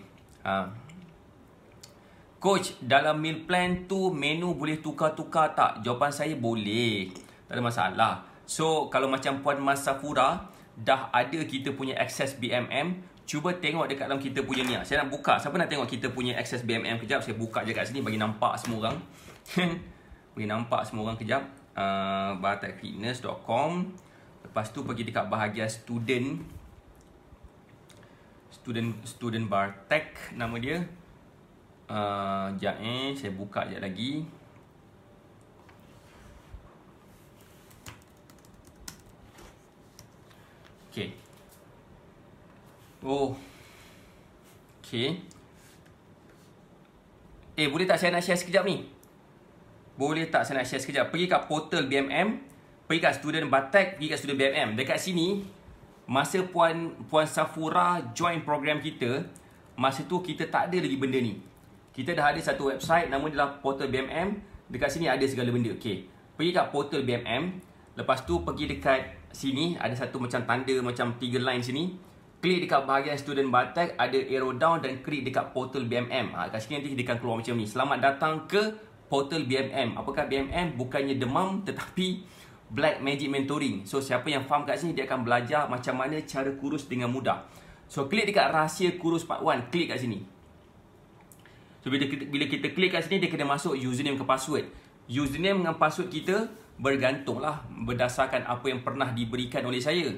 Coach, dalam meal plan tu menu boleh tukar-tukar tak? Jawapan saya boleh. Tak ada masalah. So, kalau macam Puan Masafura dah ada kita punya access BMM, cuba tengok dekat dalam kita punya ni. Saya nak buka. Siapa nak tengok kita punya access BMM kejap? Saya buka je kat sini bagi nampak semua orang. Bagi nampak semua orang kejap. Baratakfitness.com. Lepas tu pergi dekat bahagian student Bartek nama dia. Sekejap saya buka sekejap lagi. Okay. Oh. Okay. Boleh tak saya nak share sekejap ni? Boleh tak saya nak share sekejap? Pergi kat portal BMM, pergi kat student Batek, pergi kat student BMM. Dekat sini, masa Puan Safura join program kita, masa tu kita tak ada lagi benda ni. Kita dah ada satu website, nama dia adalah portal BMM. Dekat sini ada segala benda. Okay. Pergi kat portal BMM. Lepas tu pergi dekat sini, ada satu macam tanda, macam 3 line sini. Klik dekat bahagian student Batek, ada arrow down dan klik dekat portal BMM. Kat sini nanti dia akan keluar macam ni. Selamat datang ke portal BMM. Apakah BMM? Bukannya demam, tetapi Black Magic Mentoring. So siapa yang faham kat sini, dia akan belajar macam mana cara kurus dengan mudah. So klik dekat rahsia kurus part 1, klik kat sini. So bila kita klik kat sini, dia kena masuk username ke password. Username dengan password kita bergantunglah berdasarkan apa yang pernah diberikan oleh saya.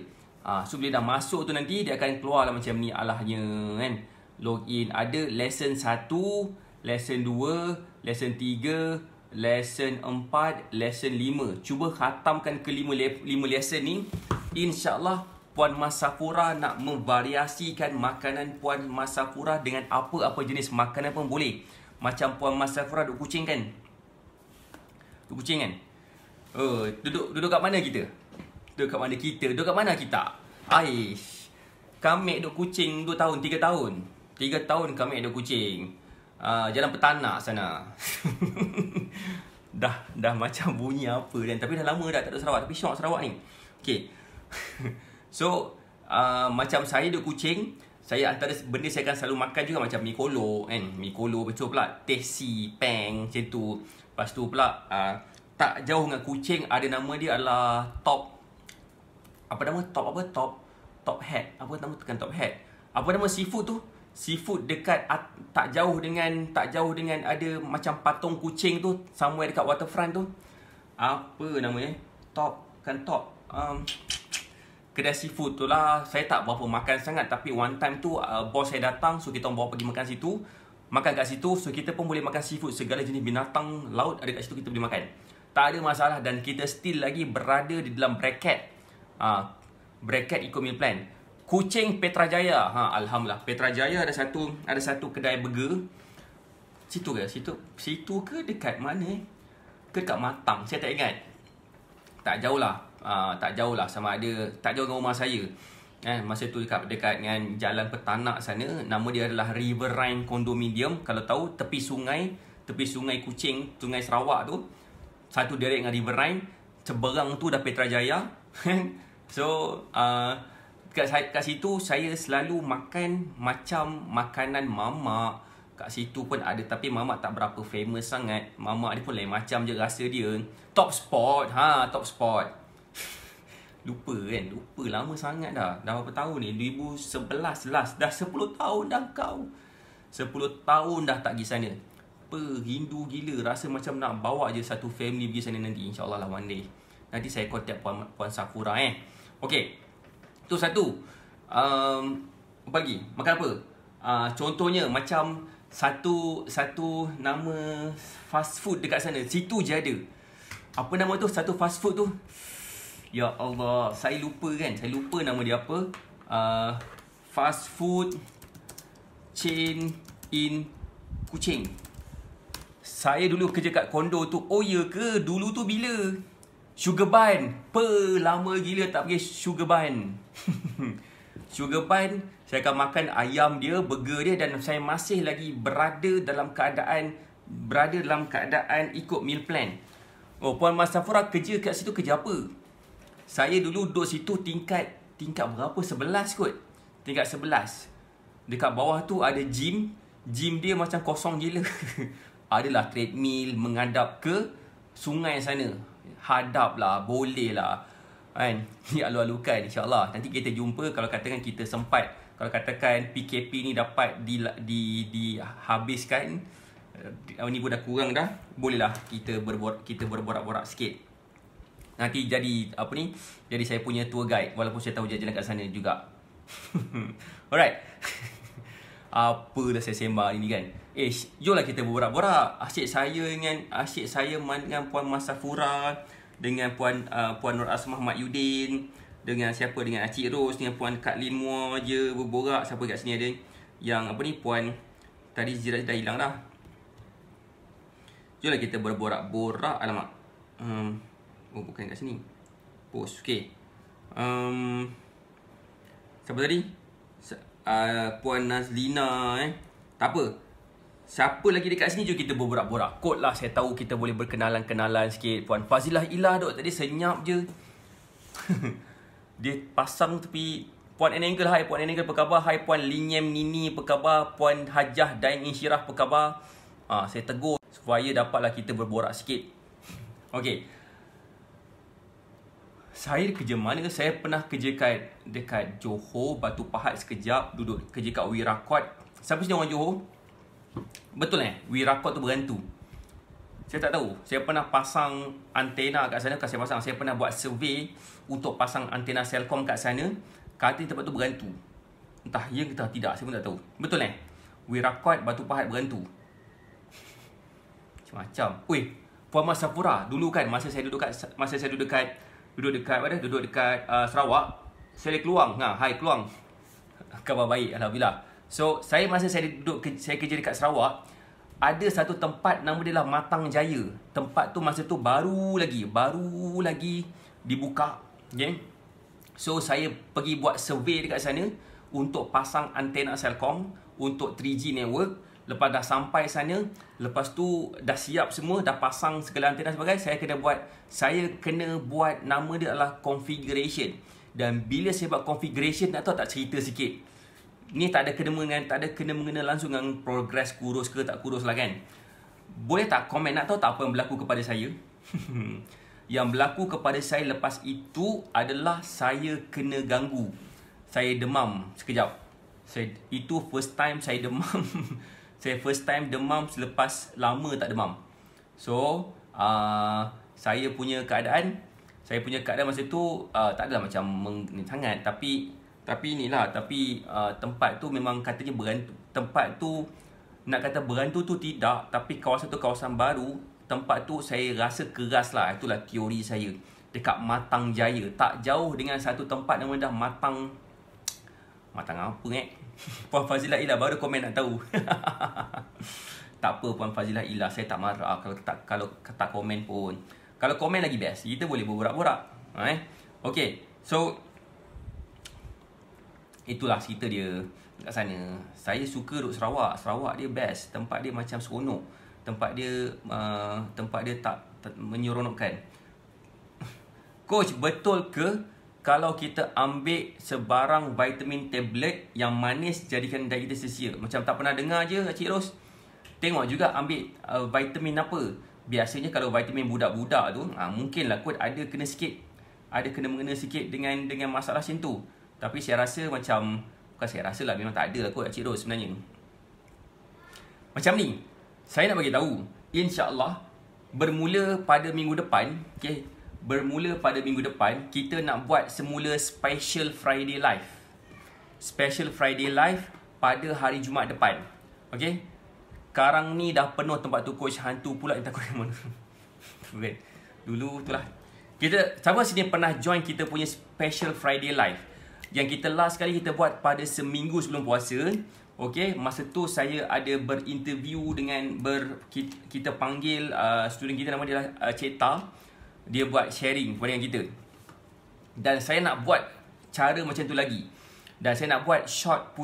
So bila dah masuk tu nanti, dia akan keluar lah macam ni alahnya kan. Login, ada lesson 1, lesson 2, lesson 3, lesson 4, lesson 5. Cuba khatamkan ke 5 lesson ni. InsyaAllah Puan Mas Safura nak memvariasikan makanan Puan Mas Safura dengan apa-apa jenis makanan pun boleh. Macam Puan Mas Safura duk kucing kan? Duk kucing kan? Duduk kat mana kita? Duduk kat mana kita? Duduk kat mana kita? Aish, kami duk kucing 2 tahun, 3 tahun. 3 tahun kami duk kucing. Jalan Petanak sana. dah macam bunyi apa dan tapi dah lama dah tak ada Sarawak, tapi syok Sarawak ni. Okay. So macam saya duk kucing, saya antara benda saya akan selalu makan juga macam mi kolo kan. Mi kolo betul pula, teh peng macam tu. Lepas tu pula tak jauh dengan kucing ada nama dia adalah top. Apa nama? Top hat. Apa nama tekan top hat? Apa nama seafood tu? Seafood dekat tak jauh dengan ada macam patung kucing tu, somewhere dekat waterfront tu. Apa namanya? Top. Kedai seafood tu lah. Saya tak berapa makan sangat, tapi one time tu bos saya datang, so kita bawa pergi makan situ. Makan kat situ, so kita pun boleh makan seafood, segala jenis binatang laut ada kat situ, kita boleh makan. Tak ada masalah dan kita still lagi berada di dalam bracket. Bracket ikut meal plan. Kuching Petrajaya. Alhamdulillah. Petrajaya ada satu kedai burger. Situ ke dekat mana ke dekat Matang? Saya tak ingat. Tak jauh lah. Sama ada tak jauh dengan rumah saya. Masa tu dekat dengan Jalan Petanak sana. Nama dia adalah Riverine Condominium. Kalau tahu tepi sungai Kuching, Sungai Sarawak tu. Satu direct dengan Riverine. Seberang tu dah Petrajaya. So kat situ saya selalu makan macam makanan mamak. Kat situ pun ada, tapi mamak tak berapa famous sangat. Mamak dia pun lain macam je rasa dia. Top Spot. Top Spot. Lupa lama sangat dah. Dah berapa tahun ni? 2011 last. Dah 10 tahun dah kau. 10 tahun dah tak pergi sana. Rindu gila. Rasa macam nak bawa je satu family pergi sana nanti. InsyaAllah lah one day. Nanti saya contact Puan Safura Okay. Tu satu. Apa lagi? Makan apa? Contohnya macam satu nama fast food dekat sana. Situ je ada. Apa nama tu? Satu fast food tu. Ya Allah, saya lupa nama dia apa. Fast food chain in Kuching. Saya dulu kerja kat kondo tu. Oh ya ke? Dulu tu bila? Sugar Bun. Lama gila tak pergi Sugar Bun. Sugar Bun, saya akan makan ayam dia, burger dia, dan saya masih lagi berada dalam keadaan ikut meal plan. Puan Mas Safura kerja kat situ kerja apa? Saya dulu duduk situ tingkat berapa? 11 kot. Tingkat 11. Dekat bawah tu ada gym. Gym dia macam kosong gila. Adalah treadmill menghadap ke sungai sana. Hadap lah, boleh lah kan. Ni alu-alukan insyaAllah. Nanti kita jumpa kalau katakan kita sempat. Kalau katakan PKP ni dapat dihabiskan, ni pun dah kurang dah, bolehlah kita berborak-borak sikit. Nanti jadi apa ni? Jadi saya punya tour guide walaupun saya tahu jalan kat sana juga. Alright. Apa dah saya sembang ni kan? Jomlah kita berborak-borak. Asyik saya dengan Puan Masafura, dengan Puan Nur Asmah Mat Yudin, dengan siapa, dengan Acik Ros, dengan Puan Katlin Mua je berborak. Siapa kat sini ada? Yang apa ni, Puan tadi Zira dah hilang dah. Jomlah kita berborak-borak. Alamak. Oh, bukan kat sini. Post. Okay. Siapa tadi? Puan Nazlina Tak apa. Siapa lagi dekat sini, jom kita berborak-borak. Kot lah, saya tahu kita boleh berkenalan-kenalan sikit. Puan Fazilah Ilah duk tadi senyap je. Dia pasang tepi. Puan Enengel, hai Puan Enengel, apa khabar? Hai Puan Linyem Nini, apa khabar? Puan Hajah Dain Insyirah, apa khabar? Saya tegur supaya dapatlah kita berborak sikit. Okay. Saya kerja mana? Saya pernah kerja dekat Johor, Batu Pahat sekejap. Duduk kerja kat Wirakot. Siapa sini orang Johor? Betul Wirakot tu berhantu. Saya tak tahu. Saya pernah pasang antena kat sana. Saya pernah buat survey untuk pasang antena Celcom kat sana. Kata tempat tu berhantu. Entah ya ke tidak, saya pun tak tahu. Betul Wirakot, Batu Pahat berhantu. Macam-macam. Puan Masafura dulu kan, masa saya duduk dekat Sarawak, saya boleh keluang. Hai keluang. Khabar baik, alhamdulillah. So, masa saya kerja dekat Sarawak, ada satu tempat nama dia lah Matang Jaya. Tempat tu masa tu baru lagi dibuka. Okay? So, saya pergi buat survey dekat sana untuk pasang antena Celcom untuk 3G network. Lepas dah sampai sana, lepas tu dah siap semua, dah pasang segala antena sebagai, saya kena buat nama dia adalah configuration. Dan bila saya buat configuration, nak tahu tak cerita sikit. Ni tak ada kena mengena langsung dengan progress kurus ke tak kurus lah kan. Boleh tak komen, nak tahu tak apa yang berlaku kepada saya? Yang berlaku kepada saya lepas itu adalah saya kena ganggu. Saya demam sekejap. Itu first time saya demam. Saya first time demam selepas lama tak demam. So, saya punya keadaan masa tu tak adalah macam sangat, tapi tempat tu memang katanya berhantu. Tempat tu nak kata berhantu tu tidak, tapi kawasan tu kawasan baru. Tempat tu saya rasa keras lah. Itulah teori saya. Dekat Matang Jaya, tak jauh dengan satu tempat nama dah Matang apa Puan Fazilah Ilah baru komen nak tahu. Tak apa Puan Fazilah Ilah, saya tak marah kalau tak komen pun. Kalau komen lagi best, kita boleh berborak-borak. Okay, so itulah cerita dia kat sana. Saya suka duduk Sarawak. Sarawak dia best. Tempat dia macam seronok. Tempat dia tak menyeronokkan. Coach, betul ke kalau kita ambil sebarang vitamin tablet yang manis jadikan diabetes sia? Macam tak pernah dengar je Cik Ros. Tengok juga ambil vitamin apa. Biasanya kalau vitamin budak-budak tu, mungkinlah kot ada kena mengena sikit dengan masalah macam tu. Tapi saya rasa macam, bukan saya rasa lah, memang tak ada lah kot Cik Ros sebenarnya. Macam ni, saya nak bagi tahu, insya-Allah bermula pada minggu depan, okay, kita nak buat semula Special Friday Live. Special Friday Live pada hari Jumaat depan. Okay. Sekarang ni dah penuh tempat tu, coach. Hantu pula yang takut mana. Dulu tu lah. Siapa sini pernah join kita punya Special Friday Live? Yang kita last kali kita buat pada seminggu sebelum puasa. Okay. Masa tu saya ada berinterview dengan kita panggil student kita, nama dia Ceta. Dia buat sharing kepada kita. Dan saya nak buat cara macam tu lagi. Dan saya nak buat short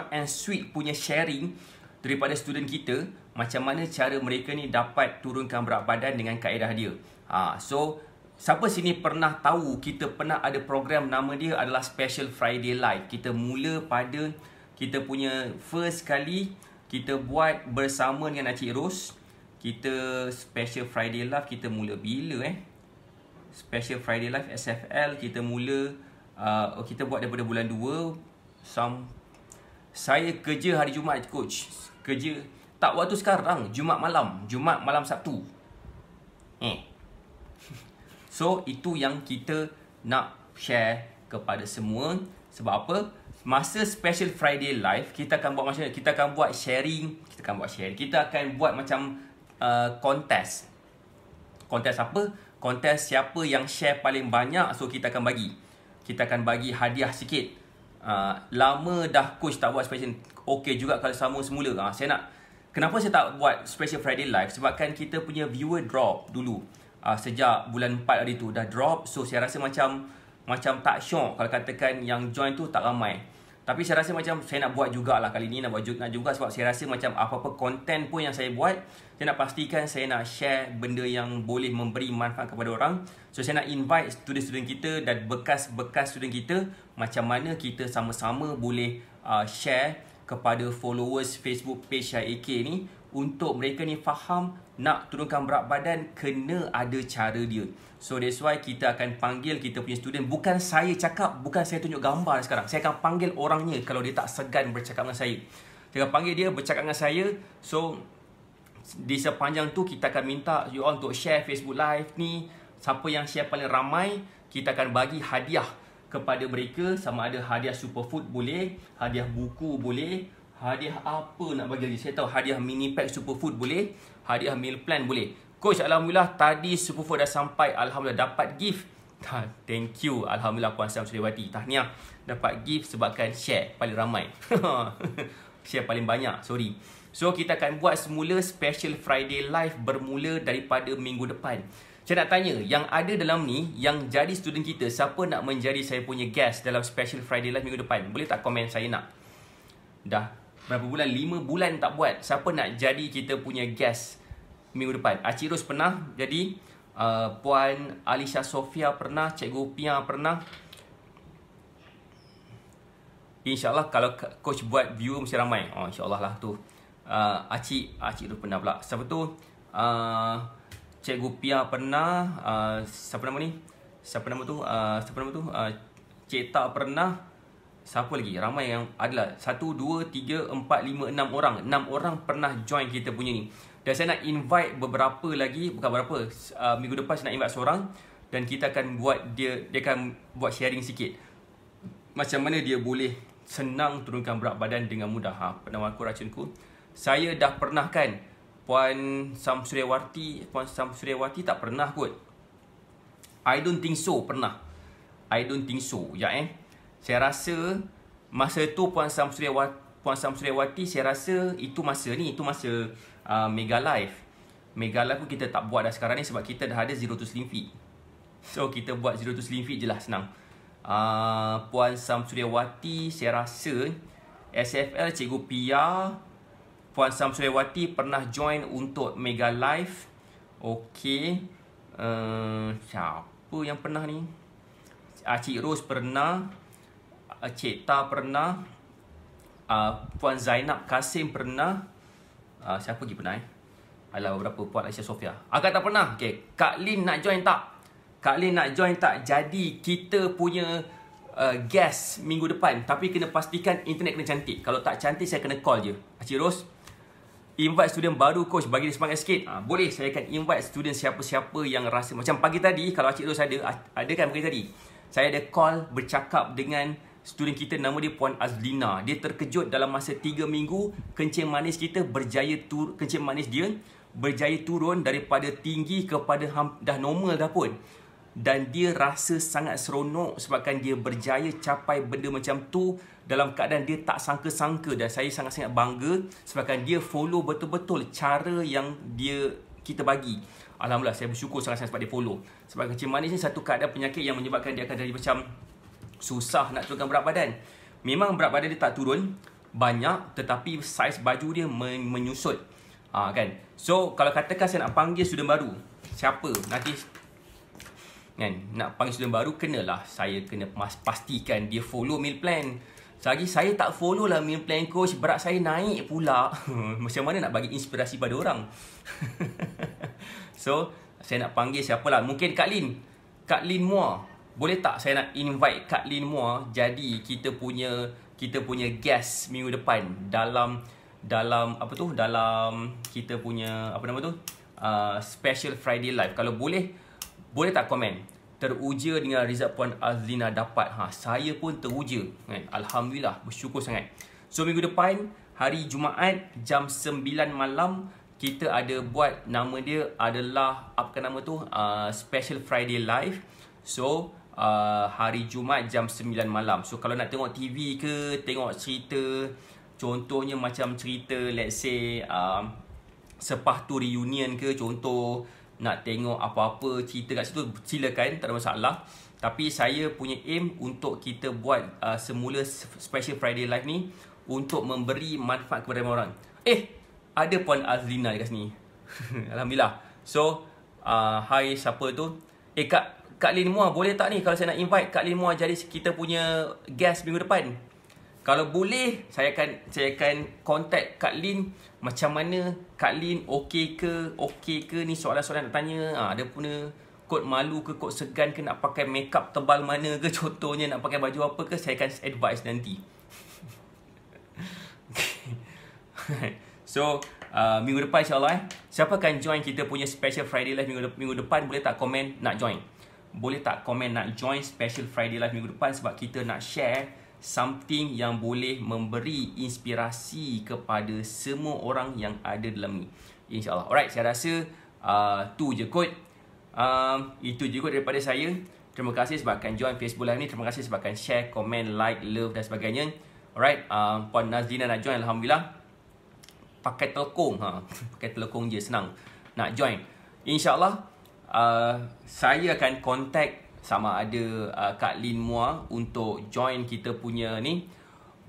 and sweet punya sharing daripada student kita. Macam mana cara mereka ni dapat turunkan berat badan dengan kaedah dia. So, siapa sini pernah tahu kita pernah ada program nama dia adalah Special Friday Live. Kita mula pada kita punya first kali kita buat bersama dengan Acik Ros. Kita Special Friday Live kita mula bila Special Friday Live SFL kita mula kita buat daripada bulan 2. Saya kerja hari Jumaat, coach. Kerja tak waktu sekarang, Jumaat malam Sabtu. So itu yang kita nak share kepada semua. Sebab apa? Masa Special Friday Live, kita akan buat macam ni. Kita akan buat sharing. Kita akan buat macam kontes. Kontes apa? Kontes siapa yang share paling banyak, so kita akan bagi. Kita akan bagi hadiah sikit. Lama dah coach tak buat special. Okey juga kalau sama semula. Kenapa saya tak buat Special Friday Live? Sebabkan kita punya viewer drop dulu. Sejak bulan 4 hari tu dah drop. So saya rasa macam tak syok kalau katakan yang join tu tak ramai. Tapi saya rasa macam saya nak buat jugalah kali ni, nak juga sebab saya rasa macam apa-apa konten pun yang saya buat, saya nak pastikan saya nak share benda yang boleh memberi manfaat kepada orang. So saya nak invite student-student kita dan bekas-bekas student kita, macam mana kita sama-sama boleh share kepada followers Facebook page IAK ni, untuk mereka ni faham nak turunkan berat badan kena ada cara dia. So that's why kita akan panggil kita punya student. Bukan saya cakap, bukan saya tunjuk gambar sekarang. Saya akan panggil orangnya kalau dia tak segan bercakap dengan saya. Saya akan panggil dia bercakap dengan saya. So di sepanjang tu kita akan minta you all untuk share Facebook Live ni. Siapa yang share paling ramai, kita akan bagi hadiah kepada mereka. Sama ada hadiah superfood boleh, hadiah buku boleh, hadiah apa nak bagi lagi. Saya tahu hadiah mini pack superfood boleh, hadiah meal plan boleh. Coach, alhamdulillah tadi superfood dah sampai. Alhamdulillah dapat gift. Thank you. Alhamdulillah Puan Sam Suryawati. Tahniah dapat gift sebabkan share paling ramai. Share paling banyak, sorry. So kita akan buat semula Special Friday Live bermula daripada minggu depan. Saya nak tanya, yang ada dalam ni, yang jadi student kita, siapa nak menjadi saya punya guest dalam Special Friday Live minggu depan? Boleh tak komen saya nak? Dah berapa bulan? 5 bulan tak buat. Siapa nak jadi kita punya guest minggu depan? Acik Ros pernah jadi, Puan Alisha Sofia pernah, Cikgu Pia pernah. InsyaAllah kalau coach buat viewer mesti ramai. InsyaAllah lah tu. Acik Ros pernah pula. Siapa tu? Cikgu Pia pernah. Siapa nama ni? Siapa nama tu? Cik Tak pernah. Siapa lagi? Ramai yang adalah 1, 2, 3, 4, 5, 6 orang. 6 orang pernah join kita punya ni. Dan saya nak invite beberapa lagi. Bukan berapa, minggu depan saya nak invite seorang. Dan kita akan buat dia akan buat sharing sikit. Macam mana dia boleh senang turunkan berat badan dengan mudah. Nama aku racunku. Saya dah pernah kan, Puan Sam Suryawati tak pernah kot. I don't think so pernah. I don't think so. Saya rasa masa tu Puan Sam Suryawati saya rasa itu masa Mega Live. Mega Live pun kita tak buat dah sekarang ni sebab kita dah ada Zero to Slim Fit. So kita buat Zero to Slim Fit je lah, senang. Puan Sam Suryawati saya rasa, SFL Cikgu Pia, Puan Sam Suryawati pernah join untuk Mega Live. Okey. Siapa yang pernah ni? Cik Ros pernah. Cik Ta pernah. Puan Zainab Kasim pernah. Siapa lagi pernah Alah beberapa. Puan Aisyah Sofia. Agak tak pernah. Okay. Kak Lin nak join tak? Kak Lin nak join tak? Jadi kita punya guest minggu depan. Tapi kena pastikan internet kena cantik. Kalau tak cantik saya kena call je. Cik Ros, invite student baru coach, bagi dia semangat sikit. Boleh, saya akan invite student siapa-siapa yang rasa. Macam pagi tadi, kalau Cik Ros ada kan pagi tadi, saya ada call bercakap dengan student kita, nama dia Puan Azlina. Dia terkejut dalam masa 3 minggu kencing manis kita kencing manis dia berjaya turun daripada tinggi kepada dah normal dah pun. Dan dia rasa sangat seronok sebabkan dia berjaya capai benda macam tu dalam keadaan dia tak sangka-sangka. Dan saya sangat-sangat bangga sebabkan dia follow betul-betul cara yang kita bagi. Alhamdulillah, saya bersyukur sangat-sangat sebab dia follow. Sebab kencing manis ni satu keadaan penyakit yang menyebabkan dia akan jadi macam susah nak turunkan berat badan. Memang berat badan dia tak turun banyak, tetapi saiz baju dia menyusut. Kan? So kalau katakan saya nak panggil student baru, siapa nanti kan, nak panggil student baru, kenalah saya kena pastikan dia follow meal plan. Selagi saya tak follow lah meal plan coach, berat saya naik pula. Macam mana nak bagi inspirasi pada orang? So saya nak panggil siapalah. Mungkin Kak Lin Mua. Boleh tak saya nak invite Kak Lin Mua jadi kita punya guest minggu depan dalam kita punya Special Friday Live. Kalau boleh Boleh tak komen? Teruja dengan result Puan Azlina dapat. Saya pun teruja kan? Alhamdulillah, bersyukur sangat. So minggu depan hari Jumaat jam 9 malam kita ada buat, nama dia adalah apa nama tu, Special Friday Live. So hari Jumaat jam 9 malam. So kalau nak tengok TV ke, tengok cerita, contohnya macam cerita let's say Sepah tu reunion ke, contoh nak tengok apa-apa cerita kat situ, silakan, tak ada masalah. Tapi saya punya aim untuk kita buat semula Special Friday Live ni untuk memberi manfaat kepada ramai orang. Ada Puan Azlina dekat sini. Alhamdulillah. So hai siapa tu, Kak Lin Muar, boleh tak ni kalau saya nak invite Kak Lin Muar jadi kita punya guest minggu depan? Kalau boleh, saya akan contact Kak Lin. Macam mana Kak Lin, okey ke ni soalan-soalan nak tanya. Ada punya kod malu ke, kod segan ke, nak pakai makeup tebal mana ke, contohnya nak pakai baju apa ke, saya akan advise nanti. So minggu depan insyaAllah siapa akan join kita punya Special Friday Live minggu depan, boleh tak komen nak join? Boleh tak komen nak join Special Friday Live minggu depan, sebab kita nak share something yang boleh memberi inspirasi kepada semua orang yang ada dalam ni, InsyaAllah. Alright, saya rasa tu je kot. Itu je kot daripada saya. Terima kasih sebabkan join Facebook Live ni. Terima kasih sebabkan share, komen, like, love dan sebagainya. Alright, Puan Nazlina nak join, Alhamdulillah. Pakai telekong, pakai telekong je, senang nak join. InsyaAllah saya akan contact sama ada Kak Lin Muar untuk join kita punya ni.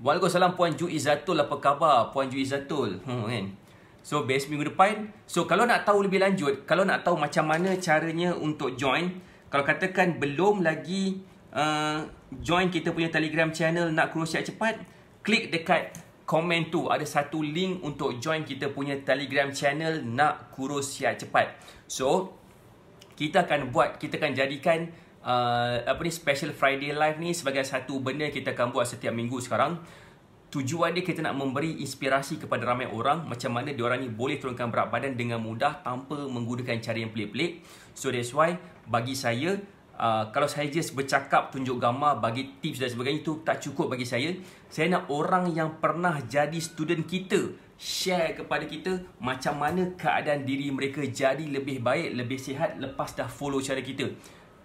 Waalaikumsalam Puan Ju Izzatul, apa khabar Puan Ju Izzatul? Kan? So best minggu depan. So kalau nak tahu lebih lanjut, kalau nak tahu macam mana caranya untuk join, kalau katakan belum lagi join kita punya Telegram channel Nak Kurus Sihat Cepat, klik dekat komen tu, ada satu link untuk join kita punya Telegram channel Nak Kurus Sihat Cepat. So kita akan jadikan Special Friday Live ni sebagai satu benda kita akan buat setiap minggu sekarang. Tujuan dia kita nak memberi inspirasi kepada ramai orang macam mana diorang ni boleh turunkan berat badan dengan mudah tanpa menggunakan cara yang pelik-pelik. So that's why bagi saya, kalau saya just bercakap, tunjuk gambar, bagi tips dan sebagainya, itu tak cukup bagi saya. Saya nak orang yang pernah jadi student kita share kepada kita macam mana keadaan diri mereka jadi lebih baik, lebih sihat lepas dah follow cara kita.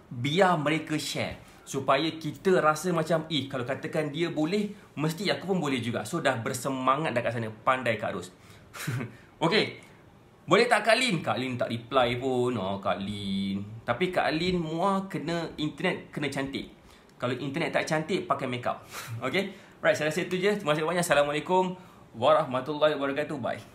Biar mereka share supaya kita rasa macam kalau katakan dia boleh, mesti aku pun boleh juga. So dah bersemangat dah kat sana, pandai Kak Ros. Okay, boleh tak Kak Lin? Kak Lin tak reply pun. Kak Lin. Tapi Kak Lin Muar kena internet, kena cantik. Kalau internet tak cantik, pakai makeup. Okay, right, saya rasa itu je. Terima kasih banyak. Assalamualaikum warahmatullahi wabarakatuh. Bye.